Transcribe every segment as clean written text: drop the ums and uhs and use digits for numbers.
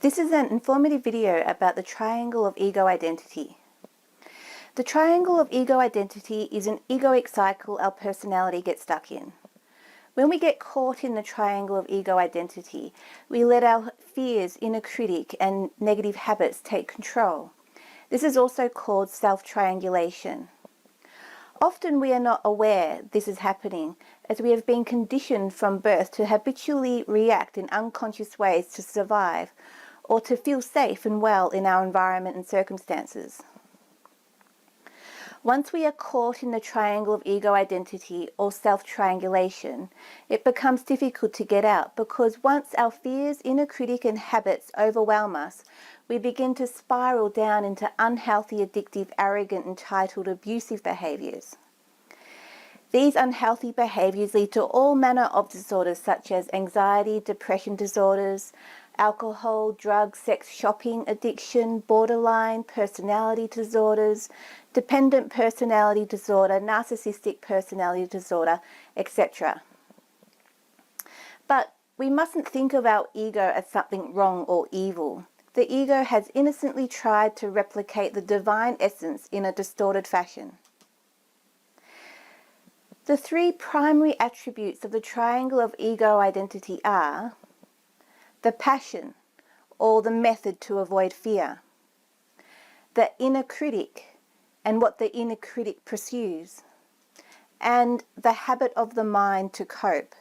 This is an informative video about the triangle of ego identity. The triangle of ego identity is an egoic cycle our personality gets stuck in. When we get caught in the triangle of ego identity, we let our fears, inner critic, and negative habits take control. This is also called self-triangulation. Often we are not aware this is happening, as we have been conditioned from birth to habitually react in unconscious ways to survive, or to feel safe and well in our environment and circumstances. Once we are caught in the triangle of ego identity or self-triangulation, it becomes difficult to get out, because once our fears, inner critic, and habits overwhelm us, we begin to spiral down into unhealthy, addictive, arrogant, entitled, abusive behaviours. These unhealthy behaviours lead to all manner of disorders such as anxiety, depression disorders, alcohol, drugs, sex, shopping, addiction, borderline personality disorders, dependent personality disorder, narcissistic personality disorder, etc. But we mustn't think of our ego as something wrong or evil. The ego has innocently tried to replicate the divine essence in a distorted fashion. The three primary attributes of the triangle of ego identity are the passion, or the method to avoid fear, the inner critic and what the inner critic pursues, and the habit of the mind to cope.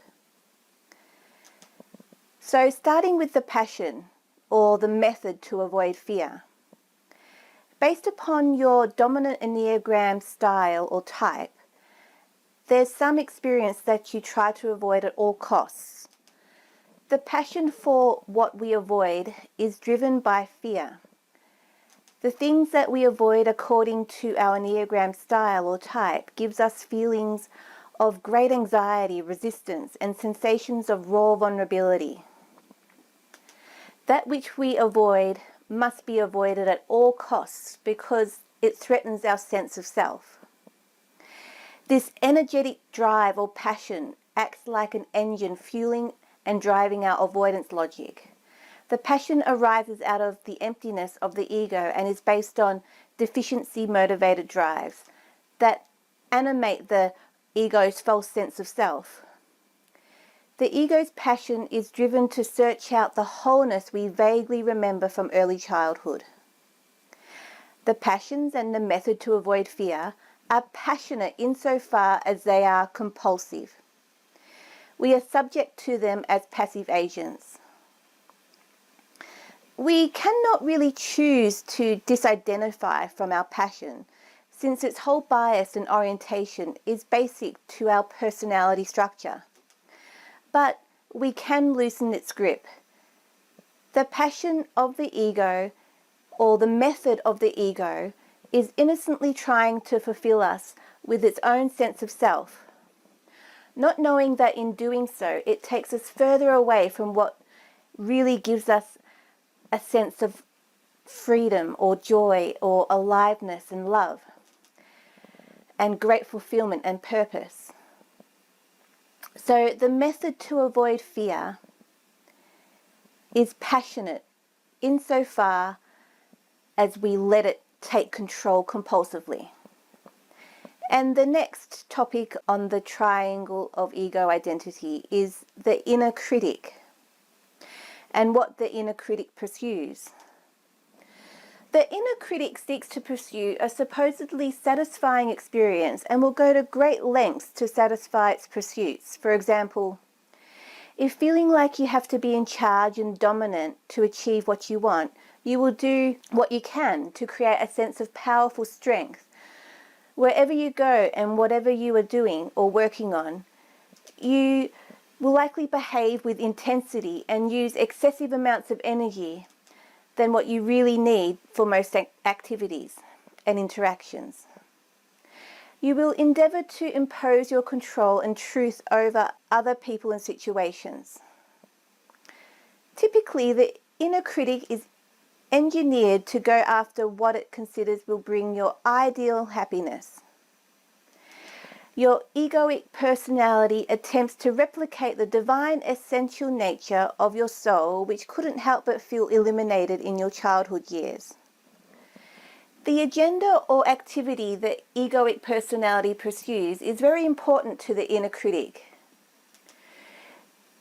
So starting with the passion, or the method to avoid fear. Based upon your dominant Enneagram style or type, there's some experience that you try to avoid at all costs. The passion for what we avoid is driven by fear. The things that we avoid according to our Enneagram style or type gives us feelings of great anxiety, resistance, and sensations of raw vulnerability. That which we avoid must be avoided at all costs because it threatens our sense of self. This energetic drive or passion acts like an engine fueling and driving our avoidance logic. The passion arises out of the emptiness of the ego and is based on deficiency-motivated drives that animate the ego's false sense of self. The ego's passion is driven to search out the wholeness we vaguely remember from early childhood. The passions and the method to avoid fear are passionate insofar as they are compulsive. We are subject to them as passive agents. We cannot really choose to disidentify from our passion, since its whole bias and orientation is basic to our personality structure. But we can loosen its grip. The passion of the ego, or the method of the ego, is innocently trying to fulfill us with its own sense of self, not knowing that in doing so it takes us further away from what really gives us a sense of freedom or joy or aliveness and love and great fulfillment and purpose. So the method to avoid fear is passionate insofar as we let it take control compulsively. And the next topic on the triangle of ego identity is the inner critic and what the inner critic pursues. The inner critic seeks to pursue a supposedly satisfying experience and will go to great lengths to satisfy its pursuits. For example, if feeling like you have to be in charge and dominant to achieve what you want, you will do what you can to create a sense of powerful strength. Wherever you go and whatever you are doing or working on, you will likely behave with intensity and use excessive amounts of energy than what you really need for most activities and interactions. You will endeavour to impose your control and truth over other people and situations. Typically, the inner critic is engineered to go after what it considers will bring your ideal happiness. Your egoic personality attempts to replicate the divine essential nature of your soul, which couldn't help but feel eliminated in your childhood years. The agenda or activity that egoic personality pursues is very important to the inner critic.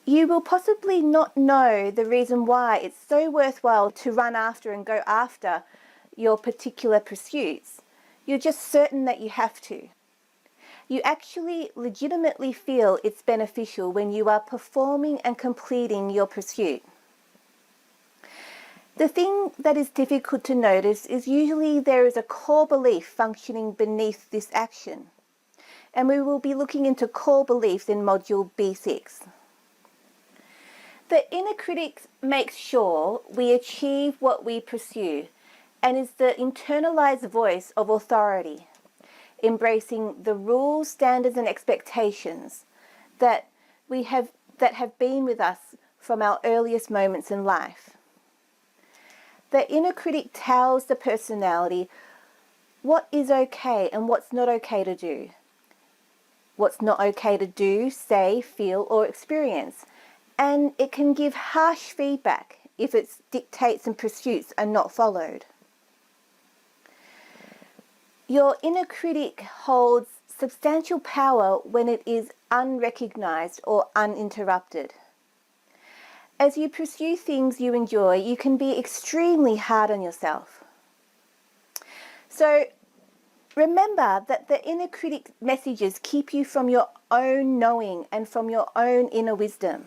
You will possibly not know the reason why it's so worthwhile to run after and go after your particular pursuits. You're just certain that you have to. You actually legitimately feel it's beneficial when you are performing and completing your pursuit. The thing that is difficult to notice is usually there is a core belief functioning beneath this action. And we will be looking into core beliefs in module B6. The inner critic makes sure we achieve what we pursue and is the internalized voice of authority, embracing the rules, standards and expectations that have been with us from our earliest moments in life. The inner critic tells the personality what is okay and what's not okay to do. What's not okay to do, say, feel or experience. And it can give harsh feedback if its dictates and pursuits are not followed. Your inner critic holds substantial power when it is unrecognized or uninterrupted. As you pursue things you enjoy, you can be extremely hard on yourself. So remember that the inner critic messages keep you from your own knowing and from your own inner wisdom.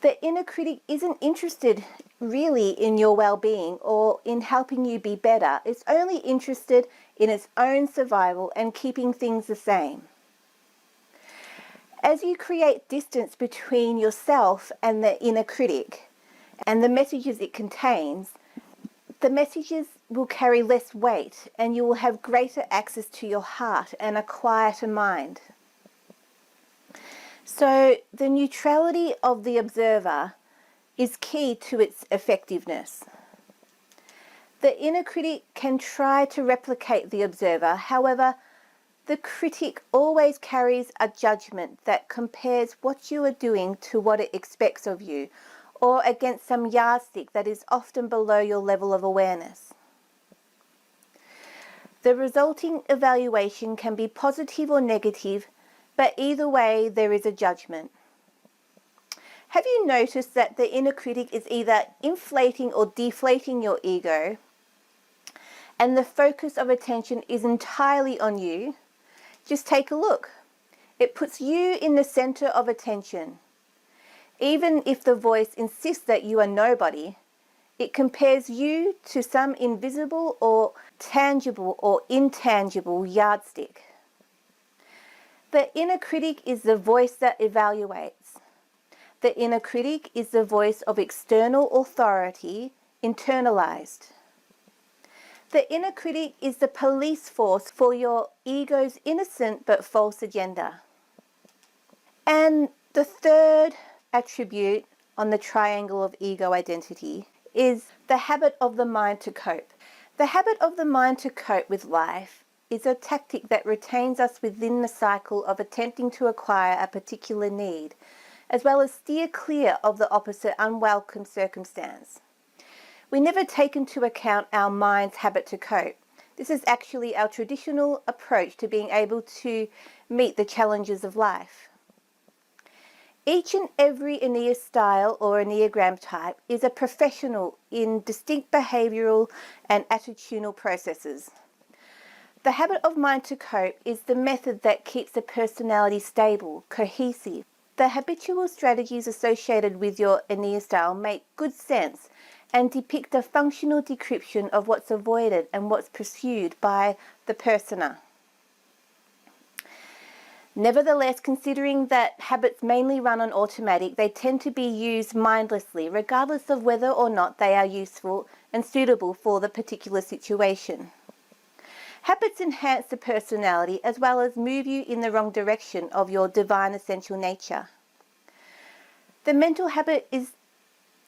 The inner critic isn't interested really in your well-being or in helping you be better. It's only interested in its own survival and keeping things the same. As you create distance between yourself and the inner critic and the messages it contains, the messages will carry less weight and you will have greater access to your heart and a quieter mind. So the neutrality of the observer is key to its effectiveness. The inner critic can try to replicate the observer. However, the critic always carries a judgment that compares what you are doing to what it expects of you, or against some yardstick that is often below your level of awareness. The resulting evaluation can be positive or negative, but either way there is a judgment. Have you noticed that the inner critic is either inflating or deflating your ego, and the focus of attention is entirely on you? Just take a look. It puts you in the center of attention. Even if the voice insists that you are nobody, it compares you to some invisible or tangible or intangible yardstick. The inner critic is the voice that evaluates. The inner critic is the voice of external authority, internalized. The inner critic is the police force for your ego's innocent but false agenda. And the third attribute on the triangle of ego identity is the habit of the mind to cope. The habit of the mind to cope with life is a tactic that retains us within the cycle of attempting to acquire a particular need, as well as steer clear of the opposite unwelcome circumstance. We never take into account our mind's habit to cope. This is actually our traditional approach to being able to meet the challenges of life. Each and every Enneagram style or Enneagram type is a professional in distinct behavioural and attitudinal processes. The habit of mind to cope is the method that keeps the personality stable, cohesive. The habitual strategies associated with your Enneagram style make good sense and depict a functional description of what's avoided and what's pursued by the persona. Nevertheless, considering that habits mainly run on automatic, they tend to be used mindlessly, regardless of whether or not they are useful and suitable for the particular situation. Habits enhance the personality as well as move you in the wrong direction of your divine essential nature. The mental habit is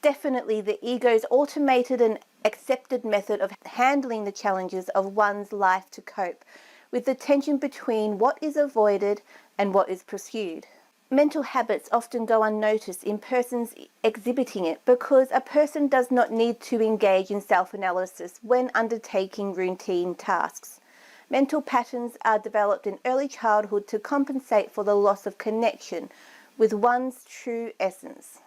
definitely the ego's automated and accepted method of handling the challenges of one's life to cope with the tension between what is avoided and what is pursued. Mental habits often go unnoticed in persons exhibiting it because a person does not need to engage in self-analysis when undertaking routine tasks. Mental patterns are developed in early childhood to compensate for the loss of connection with one's true essence.